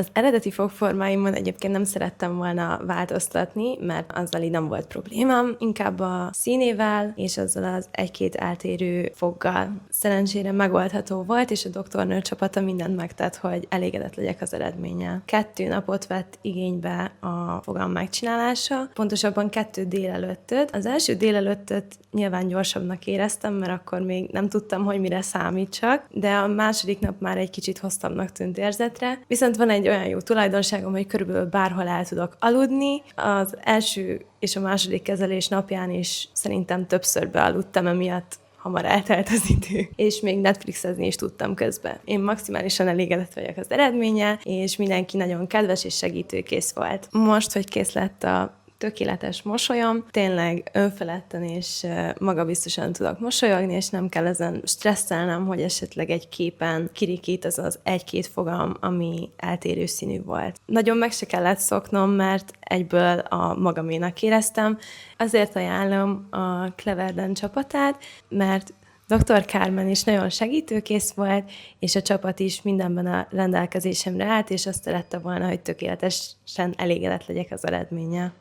Az eredeti fogformáimon egyébként nem szerettem volna változtatni, mert azzal így nem volt problémám, inkább a színével és azzal az egy-két eltérő foggal. Szerencsére megoldható volt, és a doktornő csapata mindent megtett, hogy elégedett legyek az eredménnyel. 2 napot vett igénybe a fogam megcsinálása, pontosabban 2 délelőttöt. Az első délelőttöt nyilván gyorsabbnak éreztem, mert akkor még nem tudtam, hogy mire számítsak, de a második nap már egy kicsit hosszabbnak tűnt érzetre. Viszont van egy olyan jó tulajdonságom, hogy körülbelül bárhol el tudok aludni. Az első és a második kezelés napján is szerintem többször bealudtam, emiatt hamar eltelt az idő, és még Netflixezni is tudtam közben. Én maximálisan elégedett vagyok az eredménnyel, és mindenki nagyon kedves és segítőkész volt. Most, hogy kész lett a tökéletes mosolyom, tényleg önfeledten és magabiztosan tudok mosolyogni, és nem kell ezen stresszelnem, hogy esetleg egy képen kirikít az egy-két fogam, ami eltérő színű volt. Nagyon meg se kellett szoknom, mert egyből a magaménak éreztem. Azért ajánlom a Cleverden csapatát, mert Dr. Carmen is nagyon segítőkész volt, és a csapat is mindenben a rendelkezésemre állt, és azt szerette volna, hogy tökéletesen elégedett legyek az eredménnyel.